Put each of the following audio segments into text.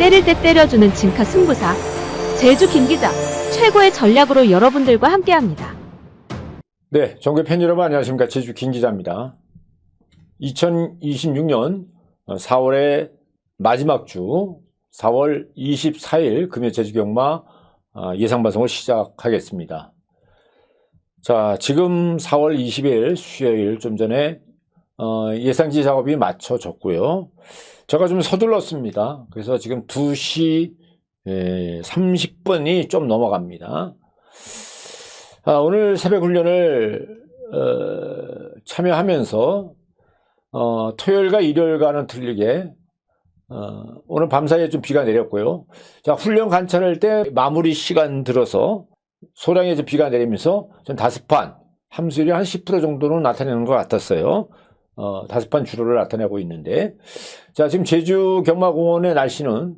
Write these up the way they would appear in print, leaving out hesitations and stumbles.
때릴 때 때려주는 진카 승부사 제주 김기자 최고의 전략으로 여러분들과 함께합니다. 네, 전국의 팬 여러분 안녕하십니까. 제주 김기자입니다. 2026년 4월의 마지막 주 4월 24일 금요 제주경마 예상방송을 시작하겠습니다. 자, 지금 4월 20일 수요일 좀 전에 예상지 작업이 마쳐졌고요. 제가 좀 서둘렀습니다. 그래서 지금 2시 30분이 좀 넘어갑니다. 오늘 새벽 훈련을 참여하면서 토요일과 일요일과는 틀리게 오늘 밤사이에 좀 비가 내렸고요. 자, 훈련 관찰할 때 마무리 시간 들어서 소량의 비가 내리면서 전 다습한 함수율이 한 10% 정도는 나타내는 것 같았어요. 다습한 주로를 나타내고 있는데, 자, 지금 제주 경마공원의 날씨는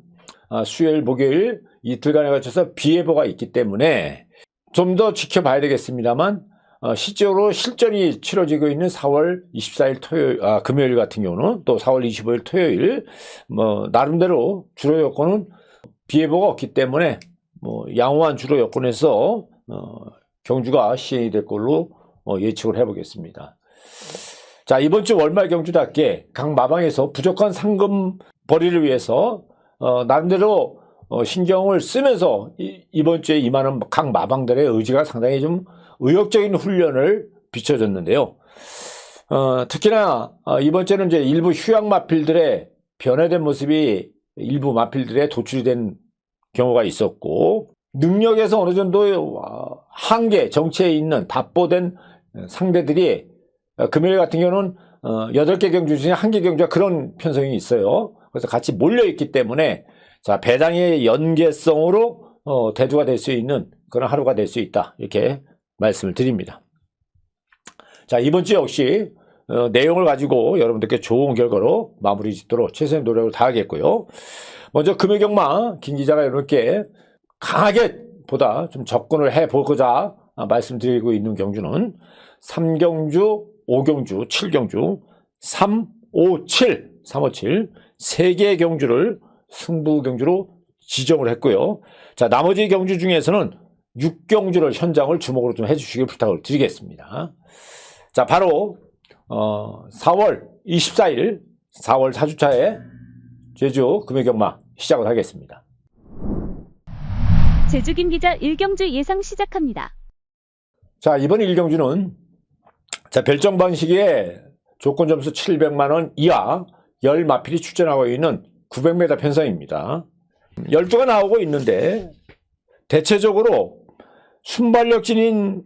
수요일, 목요일 이틀간에 걸쳐서 비 예보가 있기 때문에 좀 더 지켜봐야 되겠습니다만, 실제로 실전이 치러지고 있는 4월 24일 토요일, 금요일 같은 경우는 또 4월 25일 토요일, 나름대로 주로 여건은 비 예보가 없기 때문에, 양호한 주로 여건에서, 경주가 시행이 될 걸로 예측을 해보겠습니다. 자, 이번 주 월말 경주답게 각 마방에서 부족한 상금 벌이를 위해서, 나름대로 신경을 쓰면서 이번 주에 임하는 각 마방들의 의지가 상당히 좀 의욕적인 훈련을 비춰줬는데요. 특히나 이번 주에는 이제 일부 휴양 마필들의 변화된 모습이 일부 마필들에 도출이 된 경우가 있었고, 능력에서 어느 정도 한계, 정체에 있는 답보된 상대들이 금요일 같은 경우는 8개 경주 중에 1개 경주가 그런 편성이 있어요. 그래서 같이 몰려있기 때문에 자, 배당의 연계성으로 대두가 될 수 있는 그런 하루가 될 수 있다. 이렇게 말씀을 드립니다. 자, 이번 주 역시 내용을 가지고 여러분들께 좋은 결과로 마무리 짓도록 최선의 노력을 다하겠고요. 먼저 금요경마 김 기자가 여러분께 강하게 보다 좀 접근을 해보고자 말씀드리고 있는 경주는 3경주, 5경주, 7경주, 3, 5, 7, 3개의 경주를 승부 경주로 지정을 했고요. 자, 나머지 경주 중에서는 6경주를 현장을 주목으로 좀 해주시길 부탁을 드리겠습니다. 자, 바로 4월 24일 4월 4주차에 제주 금요경마 시작을 하겠습니다. 제주 김기자 1경주 예상 시작합니다. 자, 이번 1경주는 자, 별정 방식의 조건 점수 700만원 이하 10마필이 출전하고 있는 900m 편성입니다. 12가 나오고 있는데 대체적으로 순발력진인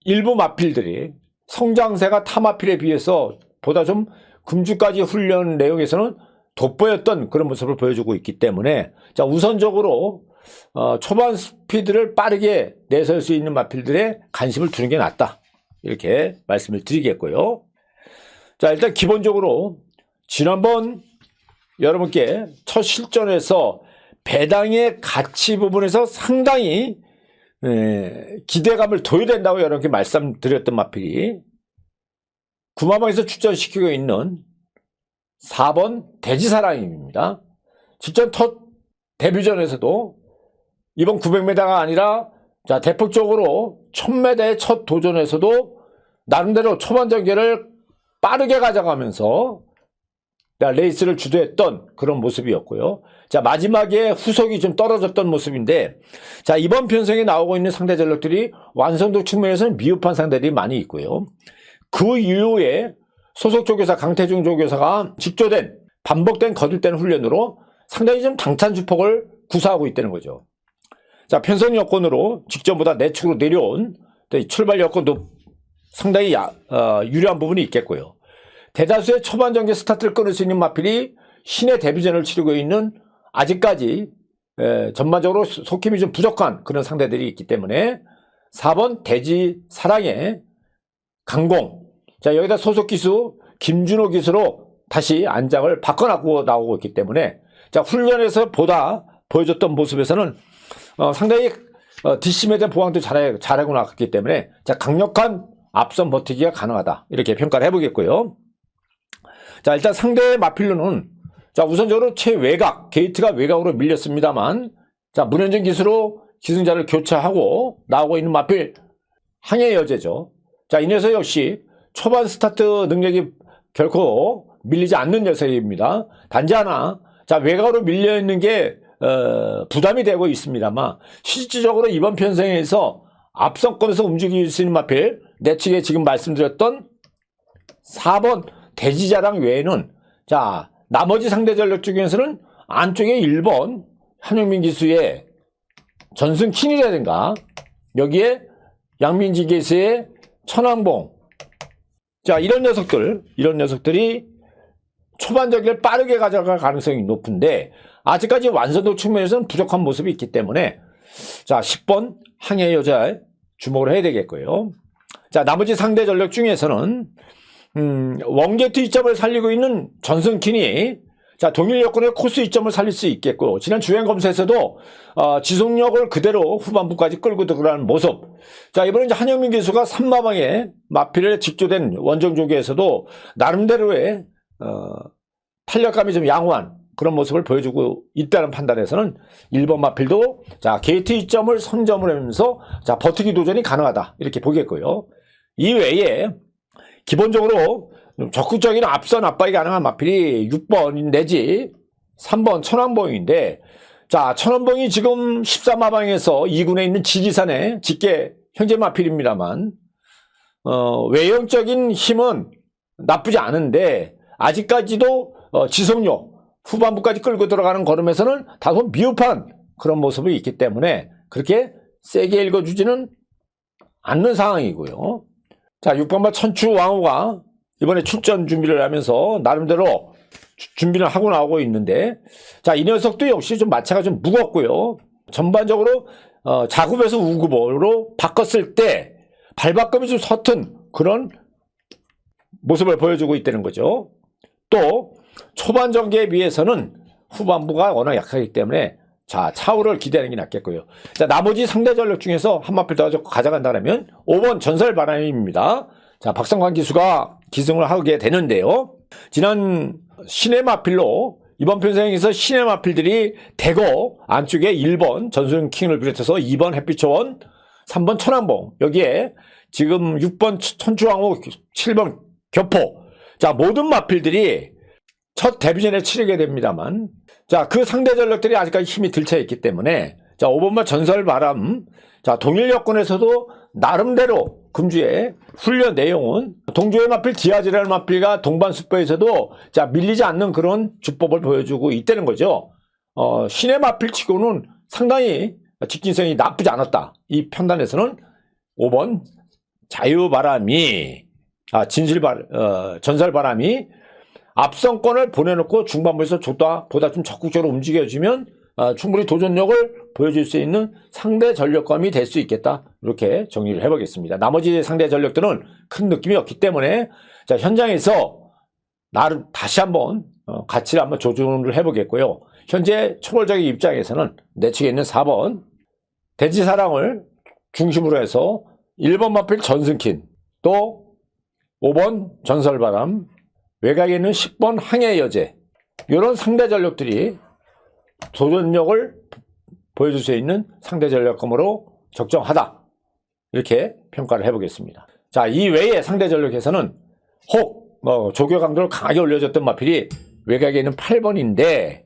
일부 마필들이 성장세가 타 마필에 비해서 보다 좀 금주까지 훈련 내용에서는 돋보였던 그런 모습을 보여주고 있기 때문에 자, 우선적으로 초반 스피드를 빠르게 내설 수 있는 마필들의 관심을 두는 게 낫다. 이렇게 말씀을 드리겠고요. 자, 일단 기본적으로 지난번 여러분께 첫 실전에서 배당의 가치 부분에서 상당히 기대감을 둬야 된다고 여러분께 말씀드렸던 마필이 구마방에서 출전시키고 있는 4번 대지사랑입니다. 직전 첫 데뷔전에서도 이번 900m가 아니라 자, 대폭적으로 1000m의 첫 도전에서도 나름대로 초반 전개를 빠르게 가져가면서 레이스를 주도했던 그런 모습이었고요. 자, 마지막에 후속이 좀 떨어졌던 모습인데, 자, 이번 편성에 나오고 있는 상대 전력들이 완성도 측면에서는 미흡한 상대들이 많이 있고요. 그 이후에 소속 조교사 강태중 조교사가 직조된 반복된 거듭된 훈련으로 상당히 좀 당찬 주폭을 구사하고 있다는 거죠. 자, 편성 여건으로 직전보다 내축으로 내려온 출발 여건도 상당히 유리한 부분이 있겠고요. 대다수의 초반 전개 스타트를 끊을 수 있는 마필이 신의 데뷔전을 치르고 있는 아직까지 전반적으로 속힘이 좀 부족한 그런 상대들이 있기 때문에 4번 대지 사랑의 강공, 자, 여기다 소속 기수 김준호 기수로 다시 안장을 바꿔놓고 나오고 있기 때문에 자, 훈련에서 보다 보여줬던 모습에서는 상당히 뒷심에 대한 보강도 잘하고 나왔기 때문에 자, 강력한 앞선 버티기가 가능하다. 이렇게 평가를 해보겠고요. 자, 일단 상대의 마필로는 자, 우선적으로 최외곽, 게이트가 외곽으로 밀렸습니다만, 자, 문현준 기수로 기승자를 교체하고 나오고 있는 마필 항해여제죠. 자, 이 녀석 역시 초반 스타트 능력이 결코 밀리지 않는 녀석입니다. 단지 하나, 자, 외곽으로 밀려있는 게 부담이 되고 있습니다만, 실질적으로 이번 편성에서 앞선권에서 움직일 수 있는 마필, 내측에 지금 말씀드렸던 4번 대지자랑 외에는, 자, 나머지 상대 전력 중에서는 안쪽에 1번 한용민 기수의 전승킨이라든가, 여기에 양민지 기수의 천왕봉, 자, 이런 녀석들이 초반적을 빠르게 가져갈 가능성이 높은데, 아직까지 완성도 측면에서는 부족한 모습이 있기 때문에, 자, 10번 항해여자에 주목을 해야 되겠고요. 자, 나머지 상대 전력 중에서는 원게이트 이점을 살리고 있는 전승킨이, 자, 동일 여건의 코스 이점을 살릴 수 있겠고, 지난 주행 검사에서도 지속력을 그대로 후반부까지 끌고 들어가는 모습. 자, 이번에 이제 한영민 기수가 3마방에 마필에 직조된 원정 조기에서도 나름대로의 탄력감이 좀 양호한 그런 모습을 보여주고 있다는 판단에서는 1번 마필도, 자, 게이트 이점을 선점을 하면서, 자, 버티기 도전이 가능하다, 이렇게 보겠고요. 이외에 기본적으로 적극적인 앞선 압박이 가능한 마필이 6번 내지 3번 천왕봉인데, 자, 천왕봉이 지금 14마방에서 2군에 있는 지리산의 직계 현재 마필입니다만, 외형적인 힘은 나쁘지 않은데, 아직까지도 지속력, 후반부까지 끌고 들어가는 걸음에서는 다소 미흡한 그런 모습이 있기 때문에 그렇게 세게 읽어주지는 않는 상황이고요. 자, 6번마 천추왕후가 이번에 출전 준비를 하면서 나름대로 준비를 하고 나오고 있는데, 자, 이 녀석도 역시 좀 마차가 좀 무겁고요. 전반적으로 자급에서 우급으로 바꿨을 때 발바꿈이 좀 서툰 그런 모습을 보여주고 있다는 거죠. 또 초반 전개에 비해서는 후반부가 워낙 약하기 때문에, 자, 차후를 기대하는 게 낫겠고요. 자, 나머지 상대 전력 중에서 한 마필 더 가져간다면 5번 전설바람입니다. 자, 박성광 기수가 기승을 하게 되는데요. 지난 신의 마필로 이번 편성에서 신의 마필들이 대거 안쪽에 1번 전승킹을 비롯해서 2번 햇빛초원, 3번 천왕봉, 여기에 지금 6번 천추왕후, 7번 교포, 자, 모든 마필들이 첫 데뷔전에 치르게 됩니다만, 자, 그 상대 전력들이 아직까지 힘이 들쳐 있기 때문에, 자, 5번마 전설바람, 자, 동일 여건에서도 나름대로 금주의 훈련 내용은 동조의 마필 디아즈라는 마필과 동반 수법에서도, 자, 밀리지 않는 그런 주법을 보여주고 있다는 거죠. 신의 마필 치고는 상당히 직진성이 나쁘지 않았다, 이 편단에서는 5번 자유바람이, 전설바람이 앞선권을 보내놓고 중반부에서 보다 좀 적극적으로 움직여주면 충분히 도전력을 보여줄 수 있는 상대 전력감이 될 수 있겠다, 이렇게 정리를 해보겠습니다. 나머지 상대 전력들은 큰 느낌이 없기 때문에, 자, 현장에서 나를 다시 한번 가치를 한번 조정을 해보겠고요. 현재 초벌적인 입장에서는 내측에 있는 4번 대지사랑을 중심으로 해서 1번 마필 전승킨, 또 5번 전설바람, 외곽에 있는 10번 항해여제, 이런 상대 전력들이 도전력을 보여줄 수 있는 상대 전력감으로 적정하다, 이렇게 평가를 해보겠습니다. 자, 이 외에 상대 전력에서는 혹 조교 강도를 강하게 올려줬던 마필이 외곽에 있는 8번인데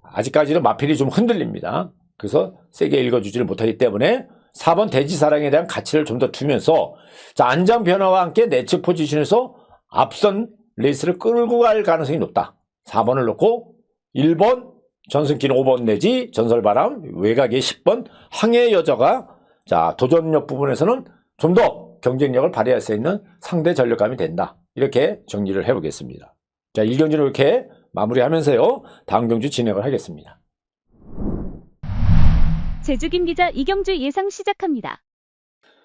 아직까지는 마필이 좀 흔들립니다. 그래서 세게 읽어주지를 못하기 때문에 4번 대지사랑에 대한 가치를 좀 더 두면서, 자, 안전 변화와 함께 내측 포지션에서 앞선 레이스를 끌고 갈 가능성이 높다, 4번을 놓고 1번 전승킨, 5번 내지 전설바람, 외곽에 10번 항해여자가, 자, 도전력 부분에서는 좀 더 경쟁력을 발휘할 수 있는 상대 전력감이 된다, 이렇게 정리를 해보겠습니다. 자, 1경주는 이렇게 마무리하면서요, 다음 경주 진행을 하겠습니다. 제주김 기자 이경주 예상 시작합니다.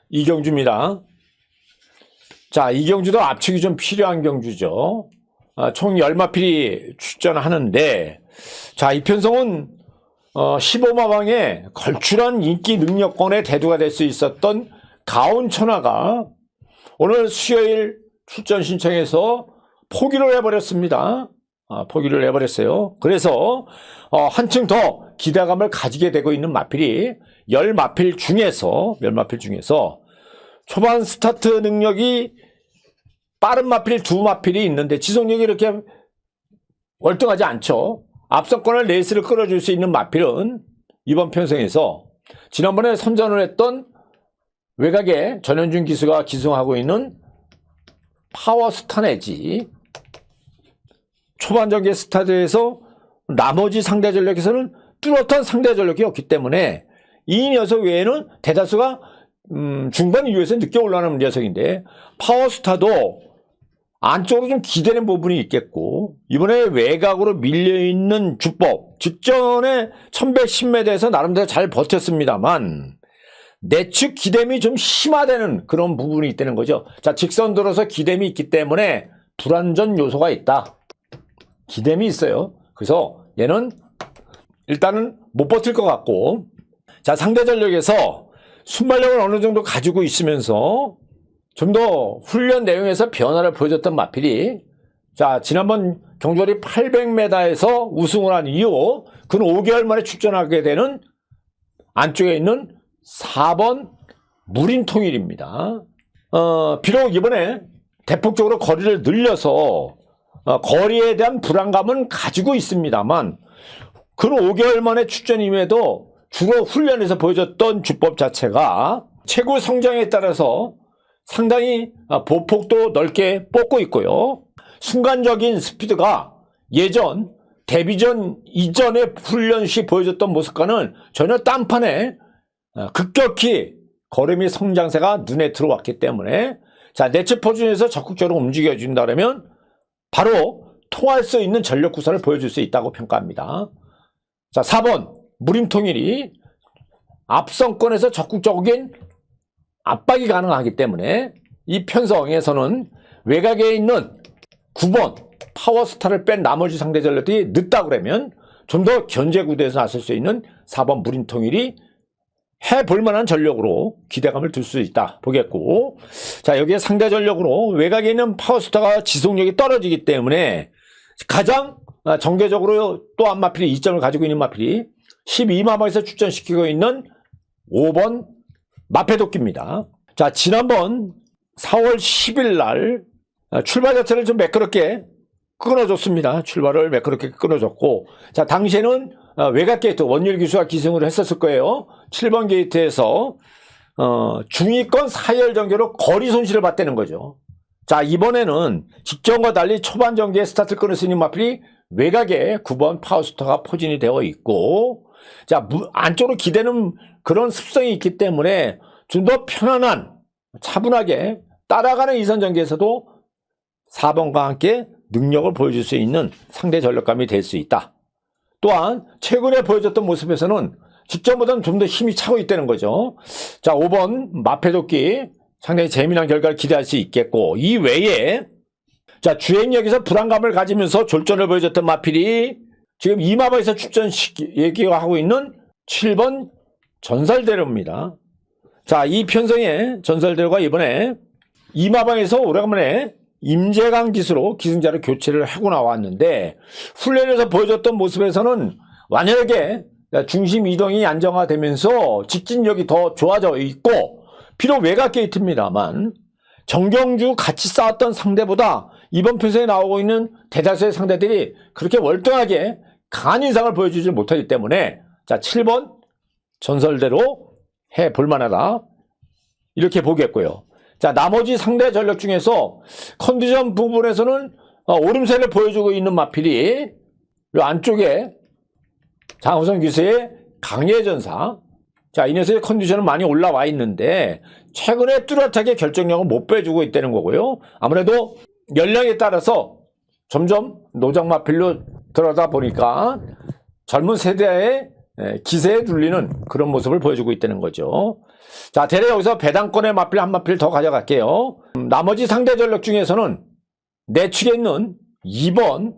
이경주입니다. 자, 이 경주도 압축이 좀 필요한 경주죠. 총 10마필이 출전하는데, 자, 이 편성은 15마방에 걸출한 인기 능력권의 대두가 될 수 있었던 가온천하가 오늘 수요일 출전 신청해서 포기를 해버렸습니다. 포기를 해버렸어요. 그래서 한층 더 기대감을 가지게 되고 있는 마필이 10마필 중에서 초반 스타트 능력이 빠른 마필 2마필이 있는데 지속력이 이렇게 월등하지 않죠. 앞선권을 레이스를 끌어줄 수 있는 마필은 이번 편성에서 지난번에 선전을 했던 외곽에 전현준 기수가 기승하고 있는 파워스타 내지 초반 전개 스타트에서 나머지 상대 전력에서는 뚜렷한 상대 전력이 없기 때문에 이 녀석 외에는 대다수가 중반 이후에서 늦게 올라오는 녀석인데 파워스타도 안쪽으로 좀 기대는 부분이 있겠고 이번에 외곽으로 밀려있는 주법 직전에 1110m에서 나름대로 잘 버텼습니다만 내측 기댐이 좀 심화되는 그런 부분이 있다는 거죠. 자, 직선 들어서 기댐이 있기 때문에 불안전 요소가 있다. 기댐이 있어요. 그래서 얘는 일단은 못 버틸 것 같고 자, 상대 전력에서 순발력을 어느 정도 가지고 있으면서 좀 더 훈련 내용에서 변화를 보여줬던 마필이 자, 지난번 경주월이 800m에서 우승을 한 이후 근 5개월 만에 출전하게 되는 안쪽에 있는 4번 무림통일입니다. 비록 이번에 대폭적으로 거리를 늘려서 거리에 대한 불안감은 가지고 있습니다만 근 5개월 만에 출전임에도 주로 훈련에서 보여줬던 주법 자체가 최고 성장에 따라서 상당히 보폭도 넓게 뻗고 있고요. 순간적인 스피드가 예전 데뷔전 이전의 훈련 시 보여줬던 모습과는 전혀 딴판에 급격히 걸음이 성장세가 눈에 들어왔기 때문에 자, 내측 포진에서 적극적으로 움직여준다면 바로 통할 수 있는 전력 구사를 보여줄 수 있다고 평가합니다. 자, 4번 무림통일이 앞선권에서 적극적인 압박이 가능하기 때문에 이 편성에서는 외곽에 있는 9번 파워스타를 뺀 나머지 상대 전력들이 늦다 그러면 좀 더 견제 구도에서 나설 수 있는 4번 무림통일이 해볼 만한 전력으로 기대감을 둘 수 있다 보겠고 자, 여기에 상대 전력으로 외곽에 있는 파워스타가 지속력이 떨어지기 때문에 가장 정계적으로 또 한 마필이 이점을 가지고 있는 마필이 12마방에서 출전시키고 있는 5번 마패도끼입니다. 자, 지난번 4월 10일 날 출발 자체를 좀 매끄럽게 끊어줬습니다. 출발을 매끄럽게 끊어줬고 자, 당시에는 외곽 게이트 원율 기수가 기승을 했었을 거예요. 7번 게이트에서 중위권 4열 전개로 거리 손실을 봤다는 거죠. 자, 이번에는 직전과 달리 초반 전개에 스타트를 끊을 수 있는 마필이 외곽에 9번 파워스타가 포진이 되어 있고 자, 안쪽으로 기대는 그런 습성이 있기 때문에 좀 더 편안한 차분하게 따라가는 이선 전개에서도 4번과 함께 능력을 보여줄 수 있는 상대 전력감이 될 수 있다. 또한 최근에 보여줬던 모습에서는 직전보다는 좀 더 힘이 차고 있다는 거죠. 자, 5번 마패도끼 상당히 재미난 결과를 기대할 수 있겠고 이 외에 자, 주행력에서 불안감을 가지면서 졸전을 보여줬던 마필이 지금 이마방에서 출전 얘기하고 있는 7번 전설대로입니다. 자, 이 편성의 전설대로가 이번에 이마방에서 오래간만에 임재강 기수로 기승자를 교체를 하고 나왔는데 훈련에서 보여줬던 모습에서는 완연하게 중심 이동이 안정화되면서 직진력이 더 좋아져 있고 비록 외곽 게이트입니다만 정경주 같이 싸웠던 상대보다 이번 편성에 나오고 있는 대다수의 상대들이 그렇게 월등하게 강한 인상을 보여주지 못하기 때문에 자, 7번 전설대로 해볼 만하다 이렇게 보겠고요. 자, 나머지 상대 전력 중에서 컨디션 부분에서는 오름세를 보여주고 있는 마필이 이 안쪽에 장우성 기수의 강예전사 자, 이 녀석의 컨디션은 많이 올라와 있는데 최근에 뚜렷하게 결정력을 못 빼주고 있다는 거고요. 아무래도 연령에 따라서 점점 노장 마필로 들어다 보니까 젊은 세대의 기세에 눌리는 그런 모습을 보여주고 있다는 거죠. 자, 대략 여기서 배당권의 마필 한 마필 더 가져갈게요. 나머지 상대 전력 중에서는 내측에 있는 2번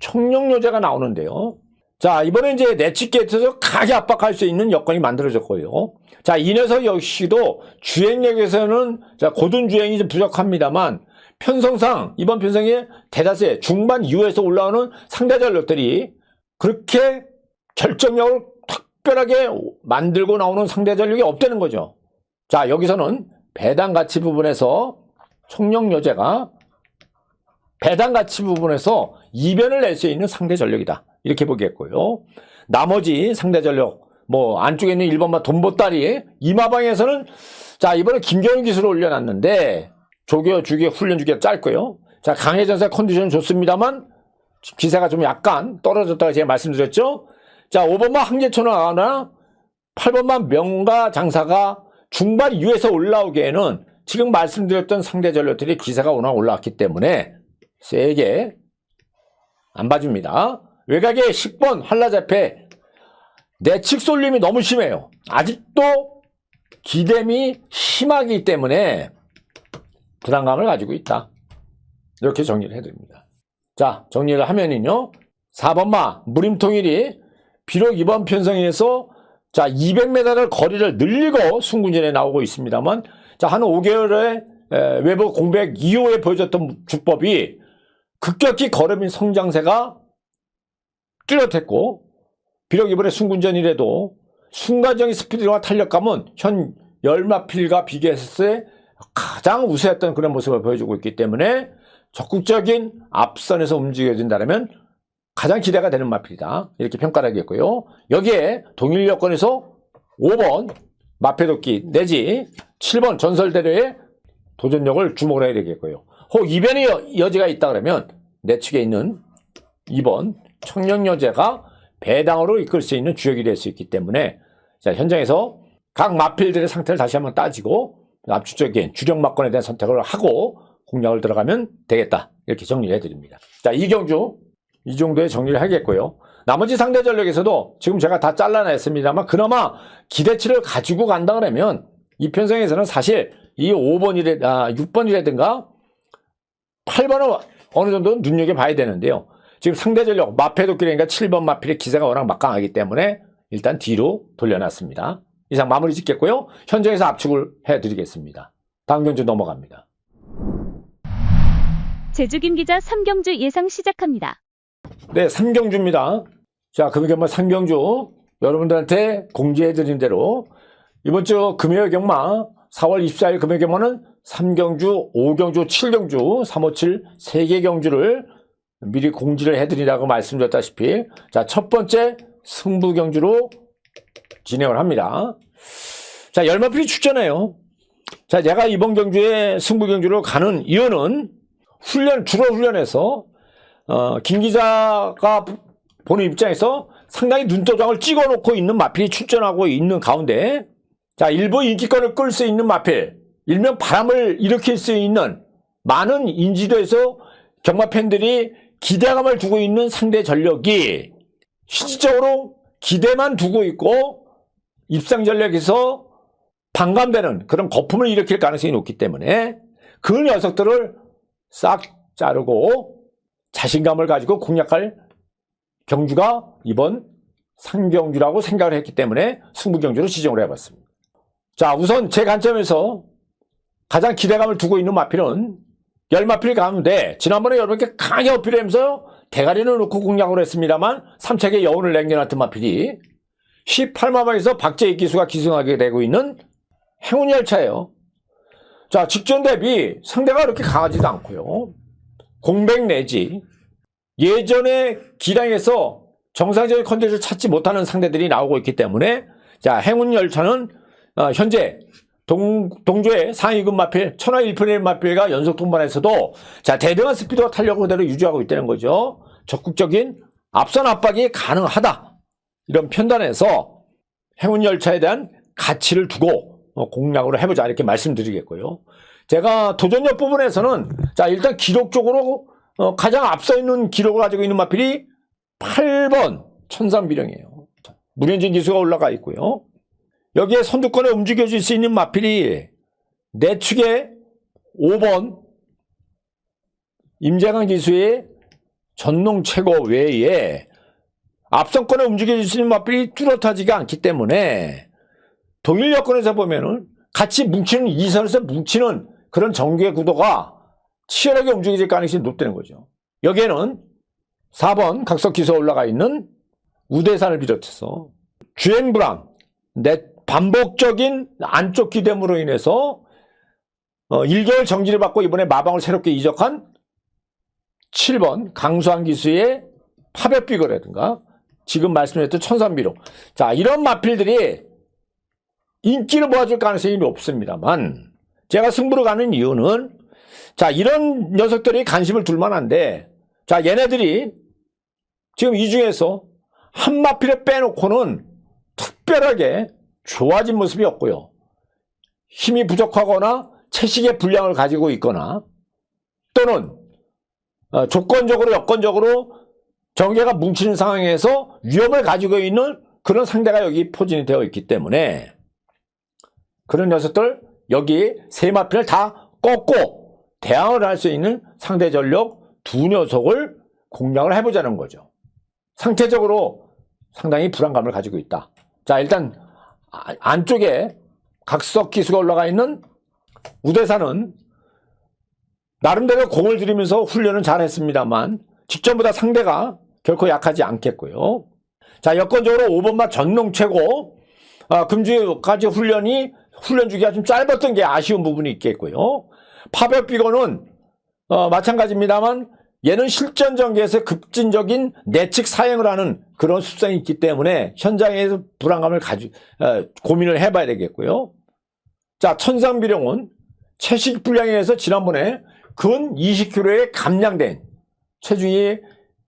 청룡요제가 나오는데요. 자, 이번에 이제 내측 게이트에서 강하게 압박할 수 있는 여건이 만들어졌고요. 자, 이 녀석 역시도 주행력에서는 자, 고든 주행이 좀 부족합니다만 편성상 이번 편성에 대다수의 중반 이후에서 올라오는 상대 전력들이 그렇게 결정력을 특별하게 만들고 나오는 상대 전력이 없다는 거죠. 자, 여기서는 배당 가치 부분에서 총력여제가 배당 가치 부분에서 이변을 낼 수 있는 상대 전력이다. 이렇게 보겠고요. 나머지 상대 전력, 뭐 안쪽에 있는 1번마 돈보따리 이마방에서는 자, 이번에 김경윤 기술을 올려놨는데 조교, 주기, 훈련 주기가 짧고요. 자, 강해전사 컨디션은 좋습니다만 기세가 좀 약간 떨어졌다고 제가 말씀드렸죠. 자, 5번마 항제천하나 8번마 명가 장사가 중반 이후에서 올라오기에는 지금 말씀드렸던 상대 전력들이 기세가 워낙 올라왔기 때문에 세게 안 봐줍니다. 외곽에 10번 한라자패 내측 쏠림이 너무 심해요. 아직도 기댐이 심하기 때문에 불안감을 가지고 있다. 이렇게 정리를 해드립니다. 자, 정리를 하면은요. 4번마 무림통일이 비록 이번 편성에서 자 200m를 거리를 늘리고 승군전에 나오고 있습니다만 자, 한 5개월의 외부 공백 이후에 보여줬던 주법이 급격히 걸음인 성장세가 뚜렷했고 비록 이번에 승군전이라도 순간적인 스피드와 탄력감은 현 열마필과 비교했을 때 가장 우세했던 그런 모습을 보여주고 있기 때문에 적극적인 앞선에서 움직여진다면 가장 기대가 되는 마필이다. 이렇게 평가를 하겠고요. 여기에 동일 여건에서 5번 마패도끼 내지 7번 전설대로의 도전력을 주목을 해야 되겠고요. 혹 이변의 여지가 있다 그러면 내 측에 있는 2번 청년여제가 배당으로 이끌 수 있는 주역이 될 수 있기 때문에 자, 현장에서 각 마필들의 상태를 다시 한번 따지고 압축적인 주력 막건에 대한 선택을 하고 공략을 들어가면 되겠다. 이렇게 정리를 해드립니다. 자, 이경주 이 정도의 정리를 하겠고요. 나머지 상대 전력에서도 지금 제가 다 잘라냈습니다만 그나마 기대치를 가지고 간다 그러면 이 편성에서는 사실 이 6번이라든가 8번은 어느 정도 눈여겨봐야 되는데요. 지금 상대 전력 마패도끼리니까 7번 마필의 기세가 워낙 막강하기 때문에 일단 뒤로 돌려놨습니다. 이상 마무리 짓겠고요. 현장에서 압축을 해드리겠습니다. 다음 경주 넘어갑니다. 제주김 기자 3경주 예상 시작합니다. 네, 3경주입니다. 자, 금요경마 3경주 여러분들한테 공지해드린 대로 이번 주 금요경마 4월 24일 금요경마는 3경주, 5경주, 7경주, 357 3개 경주를 미리 공지를 해드리라고 말씀드렸다시피 자, 첫 번째 승부경주로 진행을 합니다. 자, 열마필이 출전해요. 자, 제가 이번 경주에 승부경주로 가는 이유는 주로 훈련에서 김 기자가 보는 입장에서 상당히 눈도장을 찍어놓고 있는 마필이 출전하고 있는 가운데 자, 일부 인기권을 끌 수 있는 마필, 일명 바람을 일으킬 수 있는 많은 인지도에서 경마 팬들이 기대감을 두고 있는 상대 전력이 실질적으로 기대만 두고 있고 입상 전력에서 반감되는 그런 거품을 일으킬 가능성이 높기 때문에 그 녀석들을 싹 자르고 자신감을 가지고 공략할 경주가 이번 상경주라고 생각을 했기 때문에 승부경주로 지정을 해봤습니다. 자, 우선 제 관점에서 가장 기대감을 두고 있는 마필은 열마필 가운데 지난번에 여러분께 강하게 어필하면서 대가리를 놓고 공략을 했습니다만 3차계 여운을 남겨놨던 마필이 18마방에서 박재익 기수가 기승하게 되고 있는 행운열차예요. 자, 직전 대비 상대가 그렇게 강하지도 않고요. 공백 내지 예전의 기량에서 정상적인 컨디션을 찾지 못하는 상대들이 나오고 있기 때문에 자, 행운열차는 현재 동조의 상위급 마필, 천하 1편의 1 마필과 연속 동반에서도 자, 대등한 스피드와 탄력을 그대로 유지하고 있다는 거죠. 적극적인 앞선 압박이 가능하다. 이런 판단에서 행운열차에 대한 가치를 두고 공략으로 해보자. 이렇게 말씀드리겠고요. 제가 도전력 부분에서는 자, 일단 기록적으로 가장 앞서 있는 기록을 가지고 있는 마필이 8번 천상비령이에요. 문현진 기수가 올라가 있고요. 여기에 선두권에 움직여줄 수 있는 마필이 내측에 5번 임재강 기수의 전농 최고 외에 앞선권에 움직여줄 수 있는 마필이 뚜렷하지가 않기 때문에 동일 여건에서 보면은 같이 뭉치는 2선에서 뭉치는 그런 정규의 구도가 치열하게 움직일 가능성이 높다는 거죠. 여기에는 4번 각석기소에 올라가 있는 우대산을 비롯해서 주행불안, 반복적인 안쪽 기대물로 인해서 1개월 정지를 받고 이번에 마방을 새롭게 이적한 7번 강수한 기수의 파벽비거라든가 지금 말씀드렸던 천산비료. 자, 이런 마필들이 인기를 모아줄 가능성이 높습니다만 제가 승부를 가는 이유는 자, 이런 녀석들이 관심을 둘 만한데 자, 얘네들이 지금 이 중에서 한 마필을 빼놓고는 특별하게 좋아진 모습이 없고요. 힘이 부족하거나 채식의 분량을 가지고 있거나 또는 조건적으로 여건적으로 정계가 뭉치는 상황에서 위험을 가지고 있는 그런 상대가 여기 포진이 되어 있기 때문에 그런 녀석들 여기 세 마필을 다 꺾고 대항을 할 수 있는 상대 전력 두 녀석을 공략을 해보자는 거죠. 상태적으로 상당히 불안감을 가지고 있다. 자, 일단 안쪽에 각석 기수가 올라가 있는 우대산은 나름대로 공을 들이면서 훈련은 잘했습니다만 직전보다 상대가 결코 약하지 않겠고요. 자, 여건적으로 5번마 전농 최고 금주까지 훈련 주기가 좀 짧았던 게 아쉬운 부분이 있겠고요. 파벽비거는 마찬가지입니다만 얘는 실전 전개에서 급진적인 내측 사행을 하는 그런 습성이 있기 때문에 현장에서 불안감을 고민을 해봐야 되겠고요. 자, 천상비룡은 채식 불량에 의해서 지난번에 근 20kg에 감량된 체중이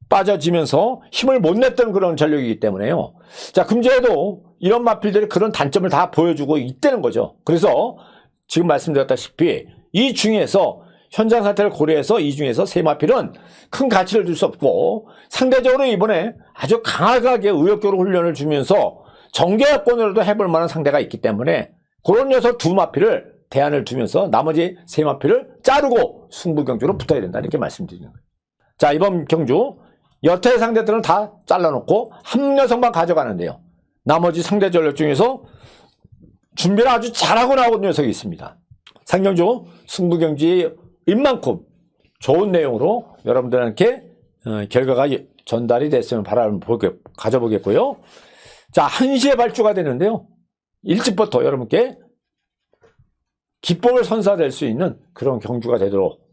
빠져지면서 힘을 못 냈던 그런 전력이기 때문에요. 자, 금주에도 이런 마필들이 그런 단점을 다 보여주고 있다는 거죠. 그래서 지금 말씀드렸다시피 이 중에서 현장 상태를 고려해서 이 중에서 세 마필은 큰 가치를 줄 수 없고 상대적으로 이번에 아주 강하게 의욕적으로 훈련을 주면서 정계권으로도 해볼 만한 상대가 있기 때문에 그런 녀석 두 마필을 대안을 두면서 나머지 세 마필을 자르고 승부 경주로 붙어야 된다 이렇게 말씀드리는 거예요. 자, 이번 경주 여태 상대들은 다 잘라놓고 한 녀석만 가져가는데요. 나머지 상대 전력 중에서 준비를 아주 잘하고 나온 녀석이 있습니다. 상경주 승부 경주의 인만큼 좋은 내용으로 여러분들한테 결과가 전달이 됐으면 바람을 가져보겠고요. 자, 1시에 발주가 되는데요. 일찍부터 여러분께 기쁨을 선사될 수 있는 그런 경주가 되도록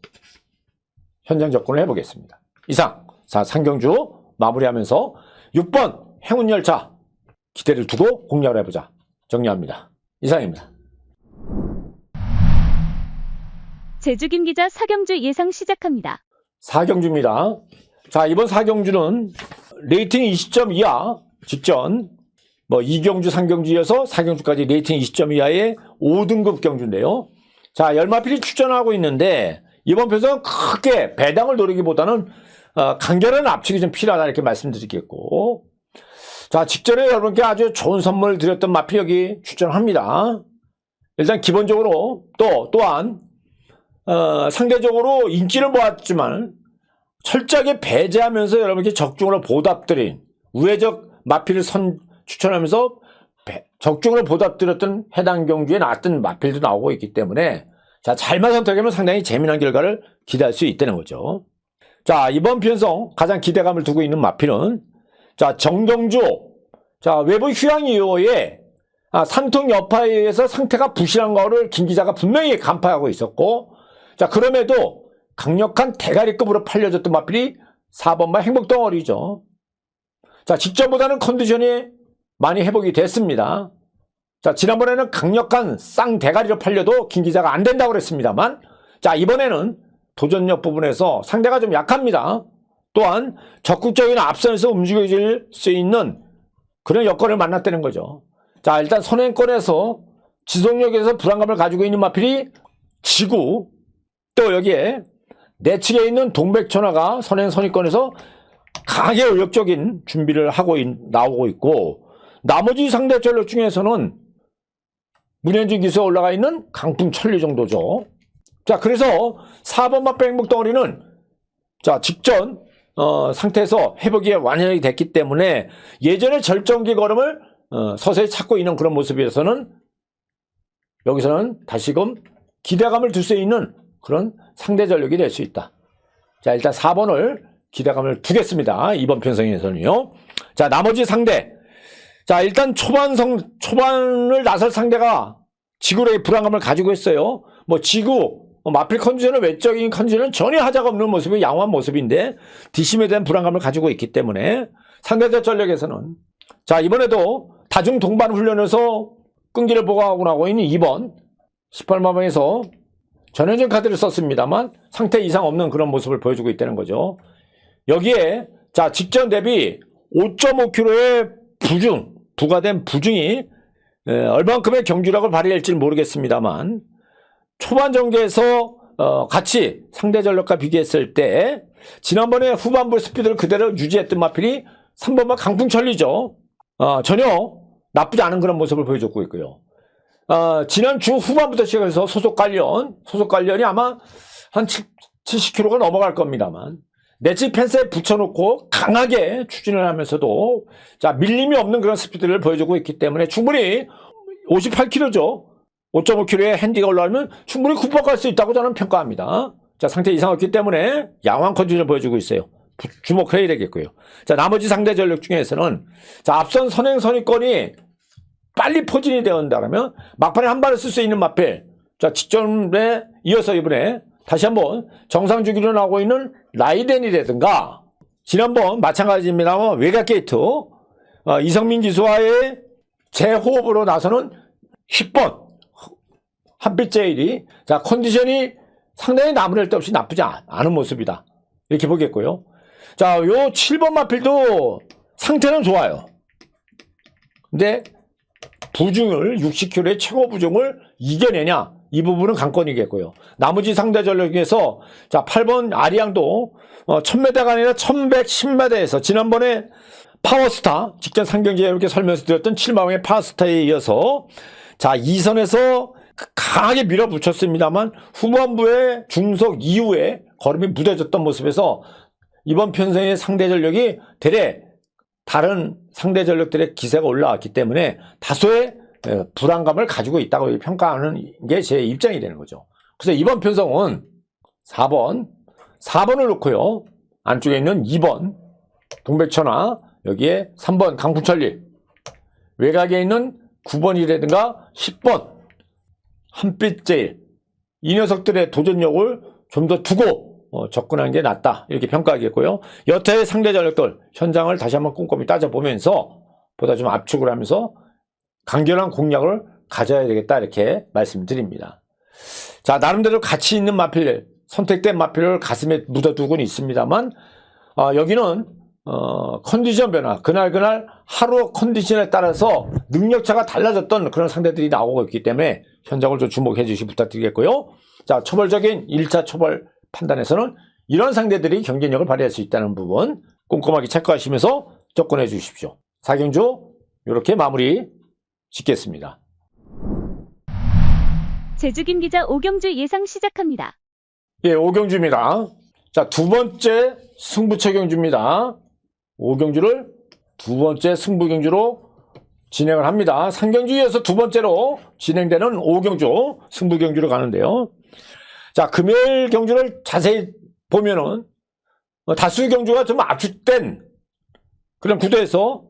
현장 접근을 해보겠습니다. 이상 상경주 마무리하면서 6번 행운열차 기대를 두고 공략을 해보자 정리합니다. 이상입니다. 제주김 기자 사경주 예상 시작합니다. 4경주입니다. 자, 이번 4경주는 레이팅 20점 이하 직전 2경주, 3경주 이어서 4경주까지 레이팅 20점 이하의 5등급 경주인데요. 자, 열마필이 출전하고 있는데 이번 편에서는 크게 배당을 노리기보다는 간결한 압축이 좀 필요하다 이렇게 말씀드리겠고, 자, 직전에 여러분께 아주 좋은 선물을 드렸던 마필 여기 출전합니다. 일단 기본적으로 또한 상대적으로 인기를 모았지만 철저하게 배제하면서 여러분께 적중으로 보답드린 우회적 마필을 추천하면서 적중으로 보답드렸던 해당 경주에 나왔던 마필도 나오고 있기 때문에 자, 잘만 선택하면 상당히 재미난 결과를 기대할 수 있다는 거죠. 자, 이번 편성 가장 기대감을 두고 있는 마필은 자, 정경주. 자, 외부 휴양 이후에 산통 여파에 의해서 상태가 부실한 거를 김 기자가 분명히 간파하고 있었고, 자, 그럼에도 강력한 대가리급으로 팔려졌던 마필이 4번마 행복덩어리죠. 자, 직전보다는 컨디션이 많이 회복이 됐습니다. 자, 지난번에는 강력한 쌍대가리로 팔려도 김 기자가 안 된다고 그랬습니다만, 자, 이번에는 도전력 부분에서 상대가 좀 약합니다. 또한 적극적인 앞선에서 움직여질 수 있는 그런 여건을 만났다는 거죠. 자, 일단 선행권에서 지속력에서 불안감을 가지고 있는 마필이 지구, 또 여기에 내측에 있는 동백천하가 선행 선의권에서 강하게 의욕적인 준비를 하고 나오고 있고, 나머지 상대 전력 중에서는 문현진 기수에 올라가 있는 강풍 천리 정도죠. 자, 그래서 4번 마필 행복덩어리는 자, 직전 상태에서 회복이 완전히 됐기 때문에 예전의 절정기 걸음을 서서히 찾고 있는 그런 모습에서는 여기서는 다시금 기대감을 둘 수 있는 그런 상대 전력이 될 수 있다. 자, 일단 4번을 기대감을 두겠습니다. 이번 편성에서는요. 자, 나머지 상대. 자, 일단 초반을 나설 상대가 지구력의 불안감을 가지고 있어요. 뭐 지구, 마필 컨디션은 외적인 컨디션은 전혀 하자가 없는 모습이 양호한 모습인데 뒷심에 대한 불안감을 가지고 있기 때문에 상대적 전력에서는 자, 이번에도 다중 동반 훈련에서 끈기를 보강하고 나고 있는 2번 18마방에서 전형적 카드를 썼습니다만 상태 이상 없는 그런 모습을 보여주고 있다는 거죠. 여기에 자, 직전 대비 5.5kg의 부가된 부중이 얼만큼의 경주력을 발휘할지는 모르겠습니다만 초반 전개에서 같이 상대 전력과 비교했을 때 지난번에 후반부 스피드를 그대로 유지했던 마필이 3번만 강풍천리죠. 전혀 나쁘지 않은 그런 모습을 보여줬고 있고요. 지난 주 후반부터 시작해서 소속 관련이 아마 한 70kg가 넘어갈 겁니다만 내치 펜스에 붙여놓고 강하게 추진을 하면서도 자, 밀림이 없는 그런 스피드를 보여주고 있기 때문에 충분히 58kg죠. 5.5kg의 핸디가 올라오면 충분히 굿박 갈 수 있다고 저는 평가합니다. 자, 상태 이상 없기 때문에 양호한 컨디션을 보여주고 있어요. 주목해야 되겠고요. 자, 나머지 상대 전력 중에서는 자, 앞선 선행 선의권이 빨리 포진이 되었다면 막판에 한 발을 쓸 수 있는 마필. 자, 직전에 이어서 이번에 다시 한번 정상 주기로 나오고 있는 라이덴이라든가 지난번 마찬가지입니다만 외곽 게이트 이성민 기수와의 재호흡으로 나서는 10번 한빛 제일이 자, 컨디션이 상당히 나무랄 데 없이 나쁘지 않은 모습이다. 이렇게 보겠고요. 자, 요 7번 마필도 상태는 좋아요. 근데 부중을 60kg의 최고 부중을 이겨내냐 이 부분은 관건이겠고요. 나머지 상대 전력에서 자, 8번 아리앙도 1000m가 아니라 1110m에서 지난번에 파워스타 직전 상경지에 이렇게 설명드렸던 7마왕의 파워스타에 이어서 자, 2선에서 강하게 밀어붙였습니다만 후반부에 중속 이후에 걸음이 무뎌졌던 모습에서 이번 편성의 상대 전력이 대래 다른 상대 전력들의 기세가 올라왔기 때문에 다소의 불안감을 가지고 있다고 평가하는 게 제 입장이 되는 거죠. 그래서 이번 편성은 4번을 놓고요. 안쪽에 있는 2번 동백천하, 여기에 3번 강풍천리, 외곽에 있는 9번이라든가 10번 한빛제일, 이 녀석들의 도전력을 좀 더 두고 접근하는 게 낫다 이렇게 평가하겠고요. 여타의 상대 전력들 현장을 다시 한번 꼼꼼히 따져보면서 보다 좀 압축을 하면서 간결한 공략을 가져야 되겠다 이렇게 말씀드립니다. 자, 나름대로 가치 있는 마필, 선택된 마필을 가슴에 묻어두고는 있습니다만 여기는 컨디션 변화, 그날 하루 컨디션에 따라서 능력차가 달라졌던 그런 상대들이 나오고 있기 때문에 현장을 좀 주목해 주시기 부탁드리겠고요. 자, 초벌적인 1차 초벌 판단에서는 이런 상대들이 경쟁력을 발휘할 수 있다는 부분 꼼꼼하게 체크하시면서 접근해 주십시오. 4경주 이렇게 마무리 짓겠습니다. 제주김 기자 5경주 예상 시작합니다. 예, 5경주입니다. 자, 두 번째 승부처 경주입니다. 5경주를 두 번째 승부 경주로 진행을 합니다. 3경주 이어서 두 번째로 진행되는 5경주 승부 경주로 가는데요. 자, 금요일 경주를 자세히 보면은 다수 경주가 좀 압축된 그런 구도에서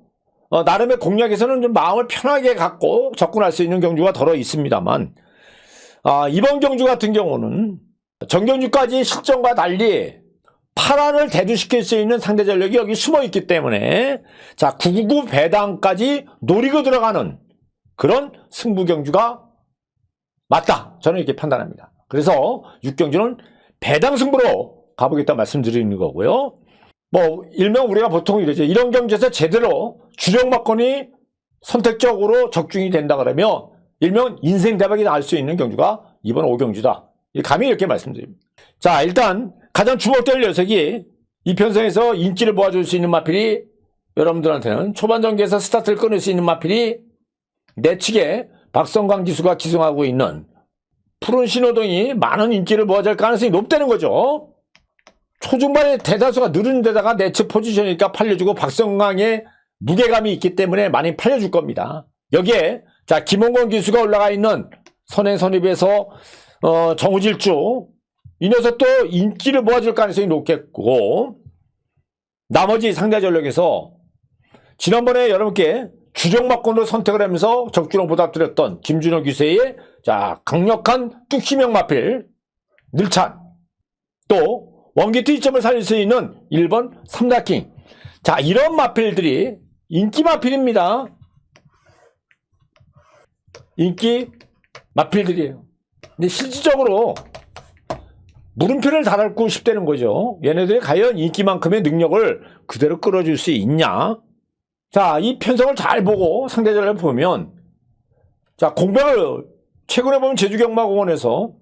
나름의 공략에서는 좀 마음을 편하게 갖고 접근할 수 있는 경주가 덜어 있습니다만 이번 경주 같은 경우는 전경주까지 실전과 달리 파란을 대두시킬 수 있는 상대 전력이 여기 숨어 있기 때문에 자, 999 배당까지 노리고 들어가는 그런 승부 경주가 맞다. 저는 이렇게 판단합니다. 그래서 6경주는 배당 승부로 가보겠다 말씀드리는 거고요. 뭐 일명 우리가 보통 이러죠. 이런 경주에서 제대로 주력 막건이 선택적으로 적중이 된다 그러면 일명 인생 대박이 날 수 있는 경주가 이번 5경주다. 감히 이렇게 말씀드립니다. 자, 일단 가장 주목될 녀석이 이 편성에서 인기를 모아줄 수 있는 마필이 여러분들한테는 초반 전개에서 스타트를 끊을 수 있는 마필이 내측에 박성광 기수가 기승하고 있는 푸른 신호등이 많은 인기를 모아줄 가능성이 높다는 거죠. 초중반에 대다수가 느린 데다가 내측 포지션이니까 팔려주고 박성광의 무게감이 있기 때문에 많이 팔려줄 겁니다. 여기에 자, 김홍건 기수가 올라가 있는 선행선입에서 정우질주 이 녀석도 인기를 모아줄 가능성이 높겠고, 나머지 상대 전력에서 지난번에 여러분께 주정막군으로 선택을 하면서 적준호 보답드렸던 김준호 기세의 자 강력한 뚝심형 마필 늘찬, 또 원게이트 2점을 살릴 수 있는 1번 삼다킹. 자, 이런 마필들이 인기 마필입니다. 인기 마필들이에요. 근데 실질적으로 물음표를 달고 싶다는 거죠. 얘네들이 과연 인기만큼의 능력을 그대로 끌어줄 수 있냐. 자, 이 편성을 잘 보고 상대전을 보면, 자, 공백을 최근에 보면 제주경마공원에서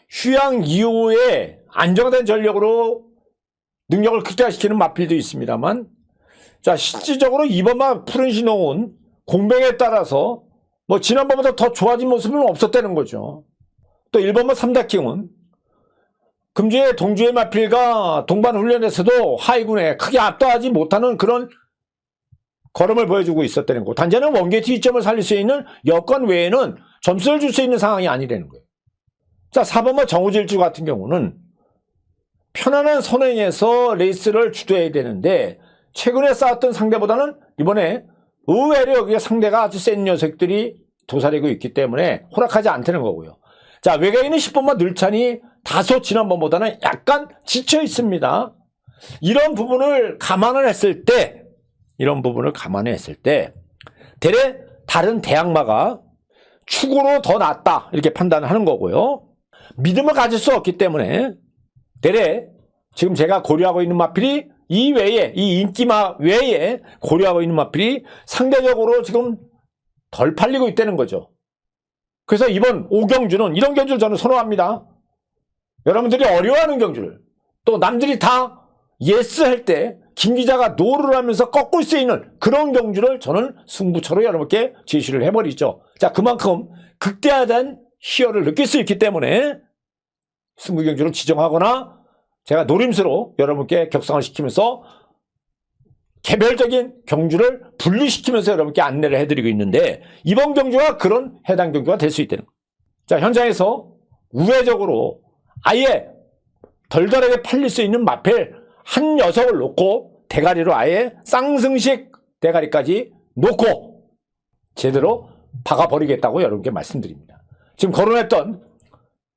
휴양 이후에 안정된 전력으로 능력을 극대화시키는 마필도 있습니다만, 자, 실질적으로 이번만 푸른 신호은 공백에 따라서 뭐 지난번보다 더 좋아진 모습은 없었다는 거죠. 또 1번만 삼다킹은 금주의 동주의 마필과 동반 훈련에서도 하위군에 크게 압도하지 못하는 그런 걸음을 보여주고 있었다는 거. 단지는 원게이트 2점을 살릴 수 있는 여건 외에는 점수를 줄 수 있는 상황이 아니라는 거예요. 자, 4번만 정우질주 같은 경우는 편안한 선행에서 레이스를 주도해야 되는데, 최근에 싸웠던 상대보다는 이번에 의외로 여기에 상대가 아주 센 녀석들이 도사리고 있기 때문에 호락하지 않다는 거고요. 자, 외곽에 있는 10번만 늘찬이 다소 지난번보다는 약간 지쳐 있습니다. 이런 부분을 감안을 했을 때, 대래 다른 대항마가 축으로 더 낫다 이렇게 판단하는 거고요. 믿음을 가질 수 없기 때문에 대래 지금 제가 고려하고 있는 마필이 이 외에, 이 인기마 외에 고려하고 있는 마필이 상대적으로 지금 덜 팔리고 있다는 거죠. 그래서 이번 오경주는 이런 경주를 저는 선호합니다. 여러분들이 어려워하는 경주를, 또 남들이 다 예스 할 때 김 기자가 노를 하면서 꺾을 수 있는 그런 경주를 저는 승부처로 여러분께 제시를 해버리죠. 자, 그만큼 극대화된 희열을 느낄 수 있기 때문에 승부 경주를 지정하거나 제가 노림수로 여러분께 격상을 시키면서 개별적인 경주를 분리시키면서 여러분께 안내를 해드리고 있는데, 이번 경주가 그런 해당 경주가 될 수 있다는 거예요. 자, 현장에서 우회적으로 아예 덜덜하게 팔릴 수 있는 마필 한 녀석을 놓고 대가리로 아예 쌍승식 대가리까지 놓고 제대로 박아버리겠다고 여러분께 말씀드립니다. 지금 거론했던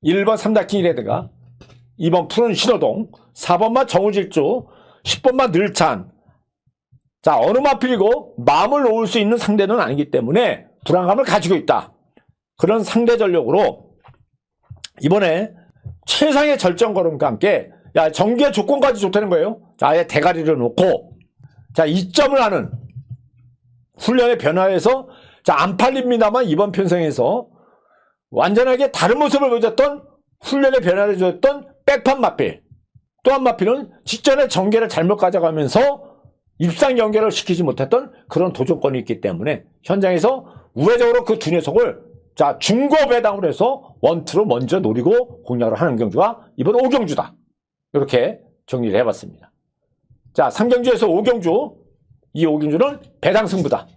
1번 삼다킹이라든가 2번 푸른 신호동, 4번만 정우질주, 10번만 늘찬. 자, 어느 마필이고 마음을 놓을 수 있는 상대는 아니기 때문에 불안감을 가지고 있다. 그런 상대 전력으로 이번에 최상의 절정 걸음과 함께, 야, 전개 조건까지 좋다는 거예요. 자, 아예 대가리를 놓고, 자, 2점을 하는 훈련의 변화에서, 자, 안 팔립니다만 이번 편성에서 완전하게 다른 모습을 보여줬던 훈련의 변화를 주었던 백판 마필. 또 한 마필은 직전에 전개를 잘못 가져가면서 입상 연결을 시키지 못했던 그런 도전권이 있기 때문에 현장에서 우회적으로 그 두 녀석을, 자, 중고 배당으로 해서 원투로 먼저 노리고 공략을 하는 경주가 이번 5경주다. 이렇게 정리를 해봤습니다. 자, 3경주에서 5경주, 이 5경주는 배당 승부다.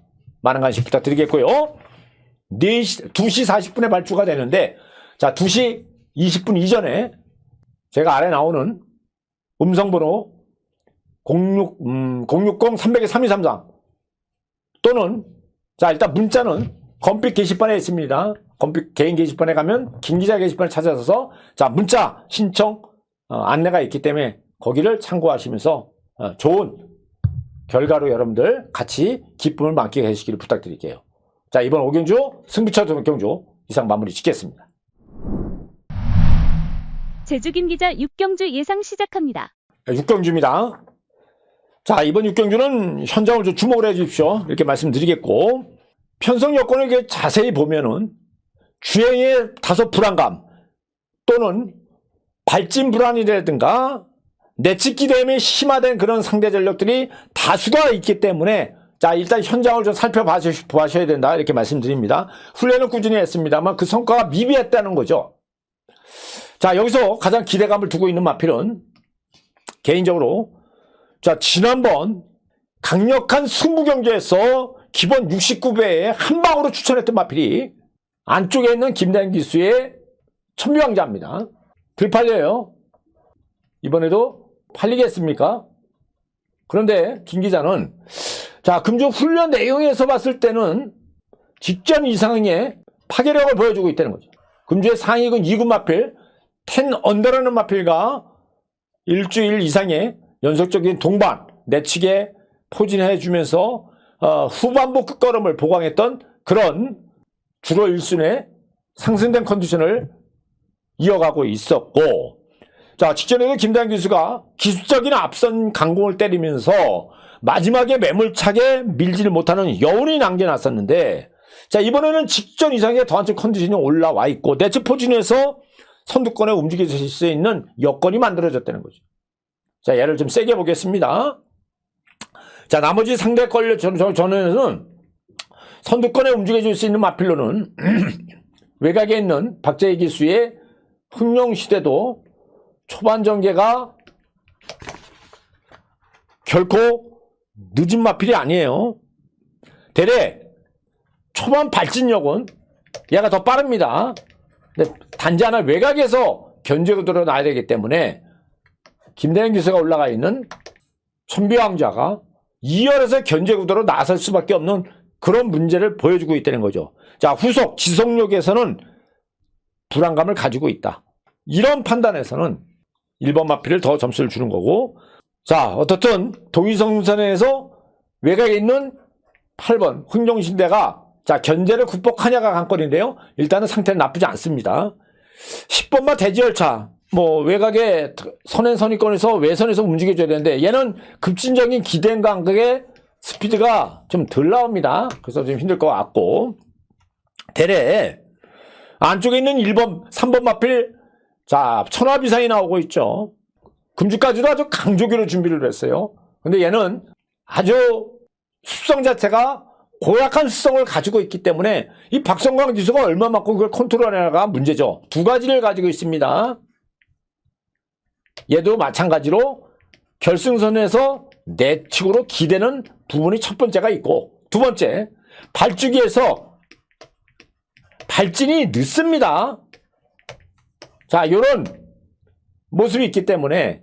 많은 관심 부탁드리겠고요. 2시 40분에 발주가 되는데, 자, 2시 20분 이전에 제가 아래 나오는 음성번호 060-300-3233 또는, 자, 일단 문자는 검빛 게시판에 있습니다. 검빛 개인 게시판에 가면 김기자 게시판을 찾아서, 자, 문자 신청 안내가 있기 때문에 거기를 참고하시면서 좋은 결과로 여러분들 같이 기쁨을 만끽하시기를 부탁드릴게요. 자, 이번 5경주 승부처 경주 이상 마무리 짓겠습니다. 제주 김기자 6경주 예상 시작합니다. 6경주입니다. 자, 이번 6경주는 현장을 좀 주목을 해 주십시오. 이렇게 말씀드리겠고, 편성 여건을 이렇게 자세히 보면은 주행의 다소 불안감 또는 발진 불안이라든가 내찍기 때문에 심화된 그런 상대 전력들이 다수가 있기 때문에, 자, 일단 현장을 좀 살펴보셔야 된다 이렇게 말씀드립니다. 훈련은 꾸준히 했습니다만 그 성과가 미비했다는 거죠. 자, 여기서 가장 기대감을 두고 있는 마필은 개인적으로, 자, 지난번 강력한 승부 경주에서 기본 69배에 한 방으로 추천했던 마필이 안쪽에 있는 김단 기수의 천미왕자입니다. 들 팔려요. 이번에도 팔리겠습니까? 그런데 김 기자는 자, 금주 훈련 내용에서 봤을 때는 직전 이상의 파괴력을 보여주고 있다는 거죠. 금주의 상위군 2군 마필 10 언더라는 마필과 일주일 이상의 연속적인 동반 내치게 포진해주면서 후반부 끝걸음을 보강했던 그런 주로 1순의 상승된 컨디션을 이어가고 있었고, 자, 직전에도 김다현 기수가 기술적인 앞선 강공을 때리면서 마지막에 매몰차게 밀지를 못하는 여운이 남겨놨었는데, 자, 이번에는 직전 이상의 더한층 컨디션이 올라와 있고 내측 포진에서 선두권에 움직일 수 있는 여건이 만들어졌다는 거죠. 자, 얘를 좀 세게 보겠습니다. 자, 나머지 상대 걸려 전에는 선두권에 움직여줄 수 있는 마필로는 외곽에 있는 박재희 기수의 흥룡시대도 초반 전개가 결코 늦은 마필이 아니에요. 대래 초반 발진력은 얘가 더 빠릅니다. 근데 단지 하나 외곽에서 견제구도로 나야 되기 때문에 김대현 기수가 올라가 있는 천비왕자가 2열에서 견제구도로 나설 수밖에 없는 그런 문제를 보여주고 있다는 거죠. 자, 후속 지속력에서는 불안감을 가지고 있다. 이런 판단에서는 1번 마필을 더 점수를 주는 거고, 자, 어떻든 동의성선에서 외곽에 있는 8번 흥룡신대가 자, 견제를 극복하냐가 관건인데요. 일단은 상태는 나쁘지 않습니다. 10번마 대지열차, 외곽에 선행선의권에서 외선에서 움직여줘야 되는데 얘는 급진적인 기대행 간격의 스피드가 좀 덜 나옵니다. 그래서 좀 힘들 것 같고, 대래 안쪽에 있는 1번, 3번 마필, 자, 천합 이상이 나오고 있죠. 금주까지도 아주 강조기로 준비를 했어요. 근데 얘는 아주 습성 자체가 고약한 습성을 가지고 있기 때문에 이 박성광 기수가 얼마만큼 그걸 컨트롤하냐가 문제죠. 두 가지를 가지고 있습니다. 얘도 마찬가지로 결승선에서 내측으로 기대는 부분이 첫 번째가 있고, 두 번째, 발주기에서 발진이 늦습니다. 자, 요런 모습이 있기 때문에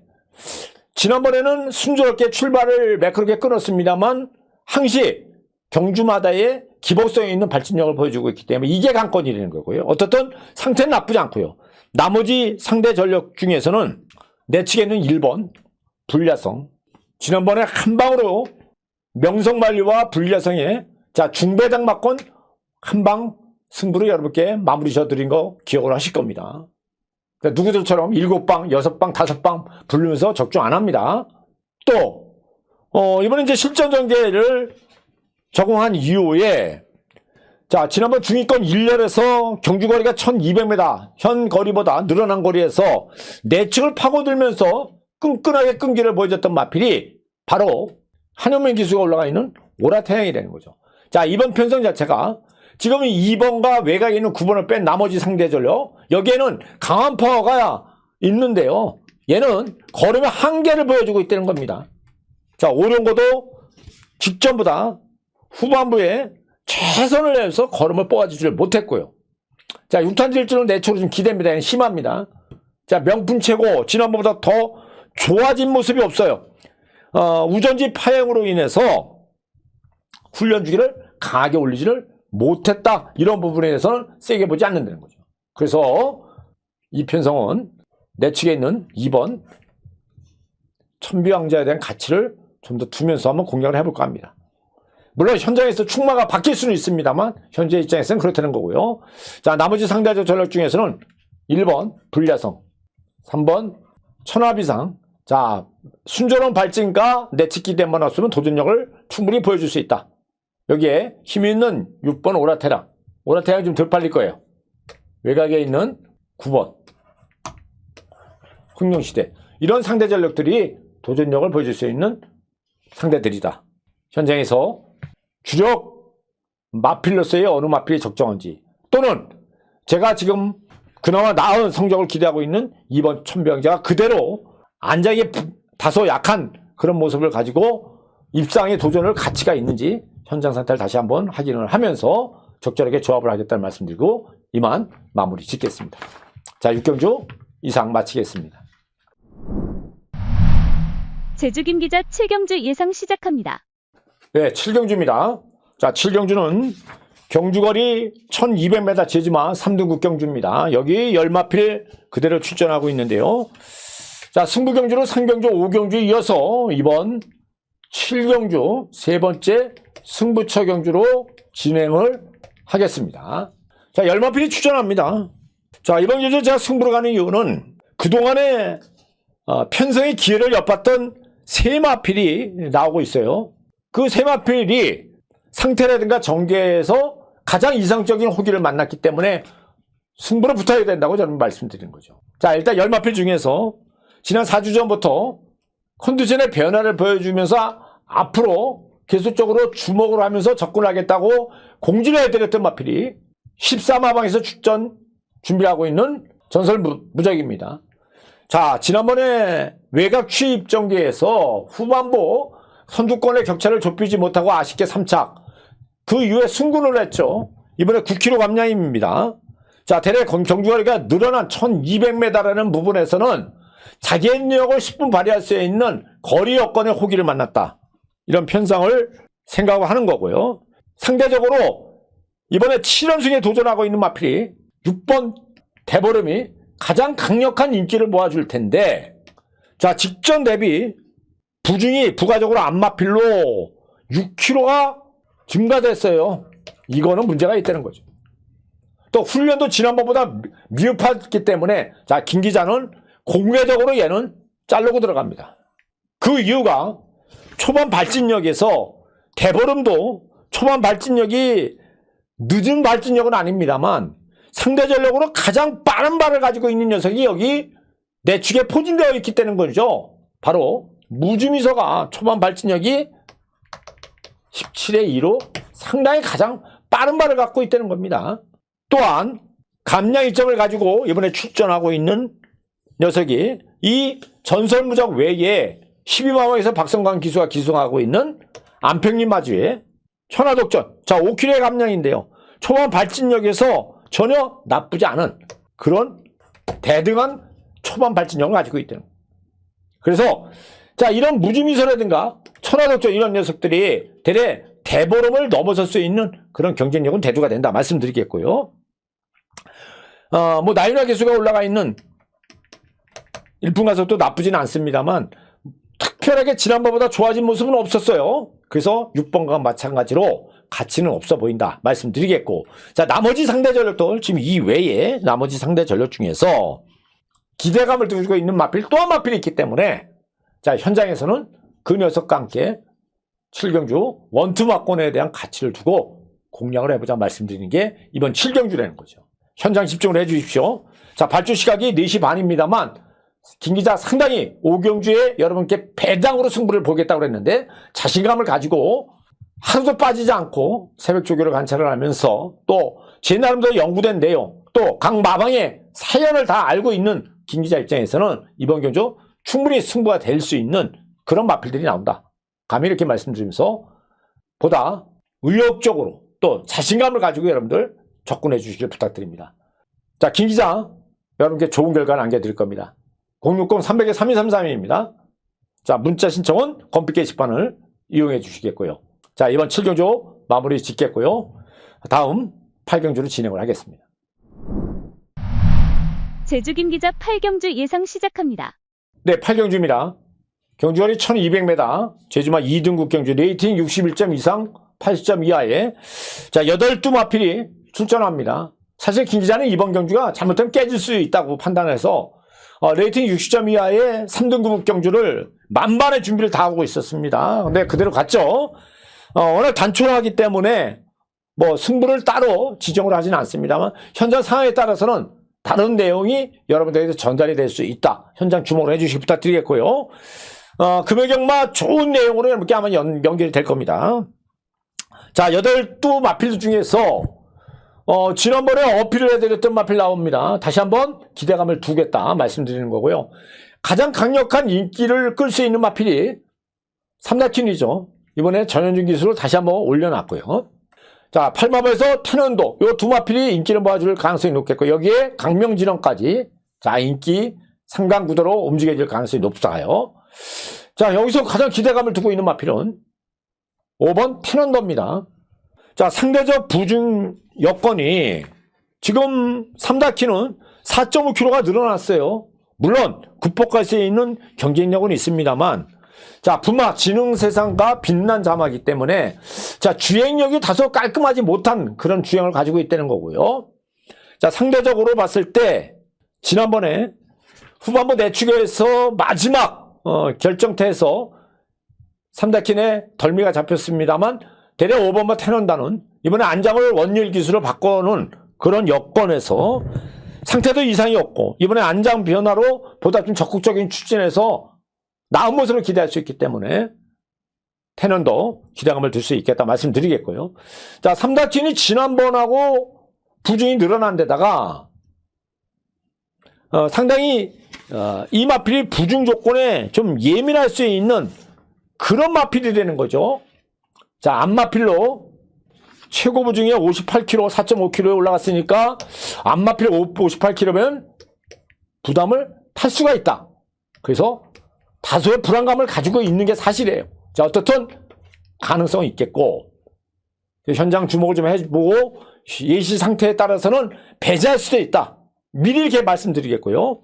지난번에는 순조롭게 출발을 매끄럽게 끊었습니다만 항시 경주마다의 기복성이 있는 발진력을 보여주고 있기 때문에 이게 관건이 되는 거고요. 어떻든 상태는 나쁘지 않고요. 나머지 상대 전력 중에서는 내측에 있는 1번 불야성, 지난번에 한 방으로 명성만리와 불야성의 자, 중배당 맞건 한 방 승부로 여러분께 마무리 져드린 거 기억을 하실 겁니다. 그러니까 누구들처럼 7방, 6방, 5방 부르면서 적중 안 합니다. 또 이번에 이제 실전 전개를 적용한 이후에 자, 지난번 중위권 1열에서 경주거리가 1200m 현 거리보다 늘어난 거리에서 내측을 파고들면서 끈끈하게 끈기를 보여줬던 마필이 바로 한현민 기수가 올라가 있는 오라태양이 되는 거죠. 자, 이번 편성 자체가 지금 2번과 외곽에 있는 9번을 뺀 나머지 상대 전력, 여기에는 강한 파워가 있는데요. 얘는 걸음의 한계를 보여주고 있다는 겁니다. 자, 오룡고도 직전보다 후반부에 최선을 내서 걸음을 뽑아주지를 못했고요. 자, 6탄 질주는 내초로 좀 기대입니다. 심합니다. 자, 명품 최고, 지난번보다 더 좋아진 모습이 없어요. 우전지 파행으로 인해서 훈련 주기를 강하게 올리지를 못했다. 이런 부분에 대해서는 세게 보지 않는다는 거죠. 그래서 이 편성은 내측에 있는 2번 천비왕자에 대한 가치를 좀 더 두면서 한번 공략을 해볼까 합니다. 물론 현장에서 충마가 바뀔 수는 있습니다만 현재 입장에서는 그렇다는 거고요. 자, 나머지 상대적 전력 중에서는 1번 불야성, 3번 천하비상, 자, 순조로운 발진과 내측 기대만 없으면 도전력을 충분히 보여줄 수 있다. 여기에 힘이 있는 6번 오라테랑, 오라테랑이 좀 덜 팔릴 거예요. 외곽에 있는 9번 흥룡시대, 이런 상대 전력들이 도전력을 보여줄 수 있는 상대들이다. 현장에서 주력 마필로서의 어느 마필이 적정한지, 또는 제가 지금 그나마 나은 성적을 기대하고 있는 2번 천병자가 그대로 안장이 다소 약한 그런 모습을 가지고 입상의 도전을 가치가 있는지 현장 상태를 다시 한번 확인을 하면서 적절하게 조합을 하겠다는 말씀드리고 이만 마무리 짓겠습니다. 자, 육경주 이상 마치겠습니다. 제주 김 기자 7경주 예상 시작합니다. 네, 7경주입니다. 자, 7경주는 경주거리 1200m 제주마 3등급 경주입니다. 여기 열마필 그대로 출전하고 있는데요. 자, 승부경주로 3경주, 5경주에 이어서 이번 7경주 세 번째 승부처 경주로 진행을 하겠습니다. 자, 열마필이 출전합니다. 자, 이번 경주 제가 승부로 가는 이유는 그동안에 편성의 기회를 엿봤던 세 마필이 나오고 있어요. 그 세 마필이 상태라든가 전개에서 가장 이상적인 호기를 만났기 때문에 승부로 붙어야 된다고 저는 말씀드린 거죠. 자, 일단 열마필 중에서 지난 4주 전부터 컨디션의 변화를 보여주면서 앞으로 계속적으로 주목을 하면서 접근하겠다고 공지를 해드렸던 마필이 14마방에서 출전 준비하고 있는 전설 무적입니다. 자, 지난번에 외곽 취입 전개에서 후반부 선두권의 격차를 좁히지 못하고 아쉽게 3착. 그 이후에 승군을 했죠. 이번에 9km 감량입니다. 자, 대략 경주거리가 늘어난 1200m라는 부분에서는 자기의 능력을 10분 발휘할 수 있는 거리 여건의 호기를 만났다. 이런 편상을 생각하는 거고요. 상대적으로 이번에 7연승에 도전하고 있는 마필이 6번 대보름이 가장 강력한 인기를 모아줄 텐데, 자, 직전 대비 부중이 부가적으로 안마필로 6kg가 증가됐어요. 이거는 문제가 있다는 거죠. 또 훈련도 지난번보다 미흡했기 때문에, 자, 김 기자는 공개적으로 얘는 자르고 들어갑니다. 그 이유가 초반 발진력에서 대보름도 초반 발진력이 늦은 발진력은 아닙니다만 상대 전력으로 가장 빠른 발을 가지고 있는 녀석이 여기 내축에 포진되어 있기 때문인 거죠. 바로 무주미서가 초반 발진력이 17의 2로 상당히 가장 빠른 발을 갖고 있다는 겁니다. 또한 감량 이점을 가지고 이번에 출전하고 있는 녀석이 이 전설무적 외에 12마왕에서 박성광 기수가 기승하고 있는 안평림 마주의 천하독전. 자, 5kg의 감량인데요. 초반 발진력에서 전혀 나쁘지 않은 그런 대등한 초반 발진력을 가지고 있다는 거예요. 그래서 자, 이런 무주미서라든가 천하독전 이런 녀석들이 대래 대보름을 넘어설 수 있는 그런 경쟁력은 대두가 된다 말씀드리겠고요. 뭐 나윤화 개수가 올라가 있는 일품 가속도 나쁘지는 않습니다만 특별하게 지난번보다 좋아진 모습은 없었어요. 그래서 6번과 마찬가지로 가치는 없어 보인다 말씀드리겠고, 자, 나머지 상대 전력들 지금 이 외에 나머지 상대 전력 중에서 기대감을 두고 있는 마필 또 한 마필이 있기 때문에, 자, 현장에서는 그 녀석과 함께 7경주 원투마권에 대한 가치를 두고 공략을 해보자 말씀드리는 게 이번 7경주라는 거죠. 현장 집중을 해주십시오. 자, 발주 시각이 4시 반입니다만 김 기자 상당히 5경주에 여러분께 배당으로 승부를 보겠다고 그랬는데 자신감을 가지고 하루도 빠지지 않고 새벽 조교를 관찰을 하면서 또 제 나름대로 연구된 내용, 또 각 마방의 사연을 다 알고 있는 김 기자 입장에서는 이번 경주 충분히 승부가 될 수 있는 그런 마필들이 나온다. 감히 이렇게 말씀드리면서 보다 의욕적으로 또 자신감을 가지고 여러분들 접근해 주시길 부탁드립니다. 자, 김 기자 여러분께 좋은 결과를 안겨드릴 겁니다. 060-300-3233입니다. 자, 문자 신청은 검빛 게시판을 이용해 주시겠고요. 자, 이번 7경주 마무리 짓겠고요. 다음 8경주로 진행을 하겠습니다. 제주 김 기자 8경주 예상 시작합니다. 네, 8경주입니다. 경주거리 1200m, 제주마 2등급 경주, 레이팅 61점 이상, 80점 이하에, 자, 8두 마필이 출전합니다. 사실 김 기자는 이번 경주가 잘못하면 깨질 수 있다고 판단해서 레이팅 60점 이하의 3등급 경주를 만반의 준비를 다 하고 있었습니다. 근데 그대로 갔죠. 워낙 단촐하기 때문에 뭐 승부를 따로 지정을 하지는 않습니다만 현장 상황에 따라서는 다른 내용이 여러분들에게 전달이 될 수 있다. 현장 주목을 해주시기 부탁드리겠고요. 금요경마 좋은 내용으로 이렇게 아마 연결이 될 겁니다. 자, 8두 마필 중에서 지난번에 어필을 해드렸던 마필 나옵니다. 다시 한번 기대감을 두겠다 말씀드리는 거고요. 가장 강력한 인기를 끌 수 있는 마필이 삼다킨이죠. 이번에 전현준 기수를 다시 한번 올려놨고요. 자, 8마법에서 태는도 요 두 마필이 인기를 모아줄 가능성이 높겠고, 여기에 강명진원까지 자, 인기 상강 구도로 움직여질 가능성이 높아요. 자, 여기서 가장 기대감을 두고 있는 마필은 5번 테넌더입니다. 자, 상대적 부중 여건이 지금 3다키는 4.5kg가 늘어났어요. 물론 국보가시에 있는 경쟁력은 있습니다만, 자, 부마 지능세상과 빛난 자마이기 때문에, 자, 주행력이 다소 깔끔하지 못한 그런 주행을 가지고 있다는 거고요. 자, 상대적으로 봤을 때 지난번에 후반부 내추격에서 마지막 결정타에서 3다킨의 덜미가 잡혔습니다만, 대략 5번마 테넌다는 이번에 안장을 원일 기술로 바꿔놓은 그런 여건에서 상태도 이상이 없고, 이번에 안장 변화로 보다 좀 적극적인 추진해서 나은 모습을 기대할 수 있기 때문에 테넌도 기대감을 둘 수 있겠다 말씀드리겠고요. 자, 3다킨이 지난번하고 부중이 늘어난 데다가 상당히 이 마필이 부중 조건에 좀 예민할 수 있는 그런 마필이 되는 거죠. 자, 앞마필로 최고 부중이 58kg, 4.5kg에 올라갔으니까 앞마필 58kg면 부담을 탈 수가 있다. 그래서 다소의 불안감을 가지고 있는 게 사실이에요. 자, 어떻든 가능성은 있겠고, 현장 주목을 좀 해보고 예시 상태에 따라서는 배제할 수도 있다. 미리 이렇게 말씀드리겠고요.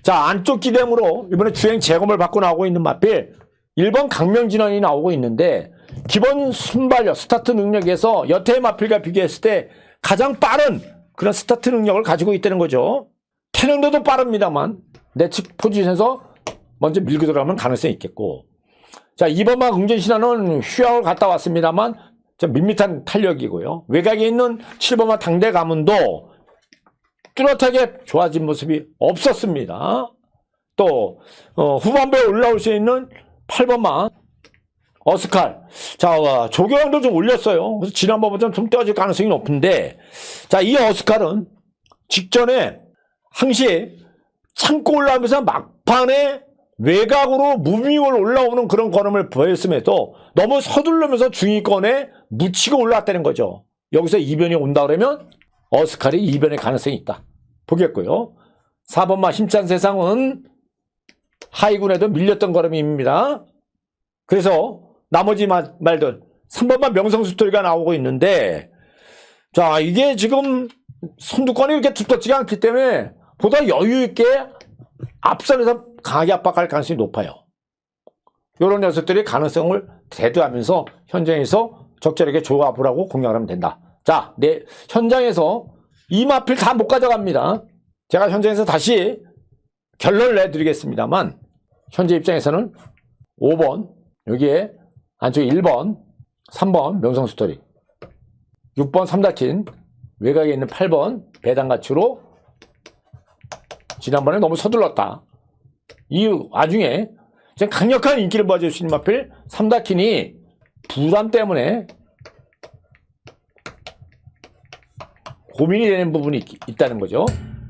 자, 안쪽 기댐으로 이번에 주행 재검을 받고 나오고 있는 마필 1번 강명진원이 나오고 있는데, 기본 순발력, 스타트 능력에서 여태의 마필과 비교했을 때 가장 빠른 그런 스타트 능력을 가지고 있다는 거죠. 테넌더도 빠릅니다만 내측 포지션에서 먼저 밀고 들어가면 가능성이 있겠고, 자, 2번마 응전신화는 휴양을 갔다 왔습니다만 좀 밋밋한 탄력이고요. 외곽에 있는 7번마 당대 가문도 뚜렷하게 좋아진 모습이 없었습니다. 또 후반부에 올라올 수 있는 8번마 어스칼, 자, 조경도 좀 올렸어요. 그래서 지난번보다 좀 떨어질 가능성이 높은데, 자, 이 어스칼은 직전에 항시 참고 올라오면서 막판에 외곽으로 무빙을 올라오는 그런 걸음을 보였음에도 너무 서두르면서 중위권에 묻히고 올라왔다는 거죠. 여기서 이변이 온다 그러면 어스칼이 이변의 가능성이 있다 보겠고요. 4번마 힘찬 세상은 하이군에도 밀렸던 걸음입니다. 그래서 나머지 말들 3번만 명성수토리가 나오고 있는데, 자, 이게 지금 선두권이 이렇게 두텁지가 않기 때문에 보다 여유 있게 앞선에서 강하게 압박할 가능성이 높아요. 이런 녀석들이 가능성을 대두하면서 현장에서 적절하게 조합을 하고 공략을 하면 된다. 자, 현장에서 이 마필 다 못 가져갑니다. 제가 현장에서 다시 결론을 내드리겠습니다만, 현재 입장에서는 5번, 여기에 안쪽에 1번, 3번 명성스토리, 6번 3다킨, 외곽에 있는 8번 배당가치로 지난번에 너무 서둘렀다. 이 와중에 강력한 인기를 보여줄 수 있는 마필 3다킨이 부담 때문에 고민이 되는 부분이 있다는 거죠.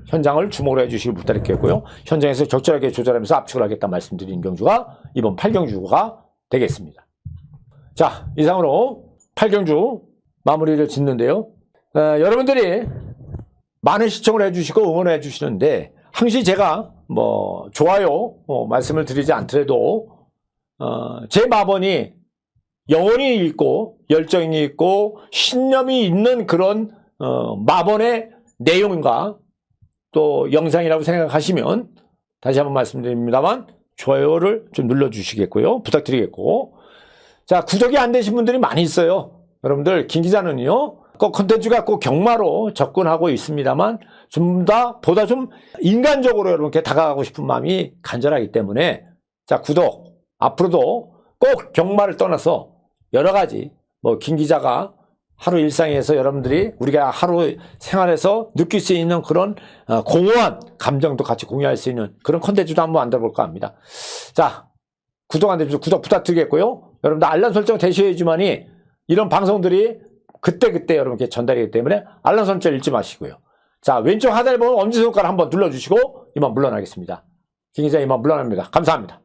현장을 주목을 해주시길 부탁드리겠고요. 현장에서 적절하게 조절하면서 압축을 하겠다 말씀드린 경주가 이번 8경주가 되겠습니다. 자, 이상으로 8경주 마무리를 짓는데요. 여러분들이 많은 시청을 해주시고 응원을 해주시는데, 항시 제가 좋아요 말씀을 드리지 않더라도 제 마번이 영혼이 있고 열정이 있고 신념이 있는 그런 마번의 내용과 또 영상이라고 생각하시면 다시 한번 말씀드립니다만 좋아요를 좀 눌러주시겠고요. 부탁드리겠고, 자, 구독이 안 되신 분들이 많이 있어요. 여러분들, 김 기자는요 꼭 컨텐츠가 꼭 경마로 접근하고 있습니다만 보다 좀 인간적으로 여러분께 다가가고 싶은 마음이 간절하기 때문에, 자, 구독, 앞으로도 꼭 경마를 떠나서 여러 가지 김 기자가 하루 일상에서 여러분들이 우리가 하루 생활에서 느낄 수 있는 그런 공허한 감정도 같이 공유할 수 있는 그런 컨텐츠도 한번 만들어 볼까 합니다. 자, 구독 안 되시면 구독 부탁드리겠고요. 여러분들 알람 설정 되셔야지만이 이런 방송들이 그때그때 여러분께 전달이 되기 때문에 알람 설정 잊지 마시고요. 자, 왼쪽 하단에 보면 엄지손가락 한번 눌러주시고 이만 물러나겠습니다. 김 기자 이만 물러납니다. 감사합니다.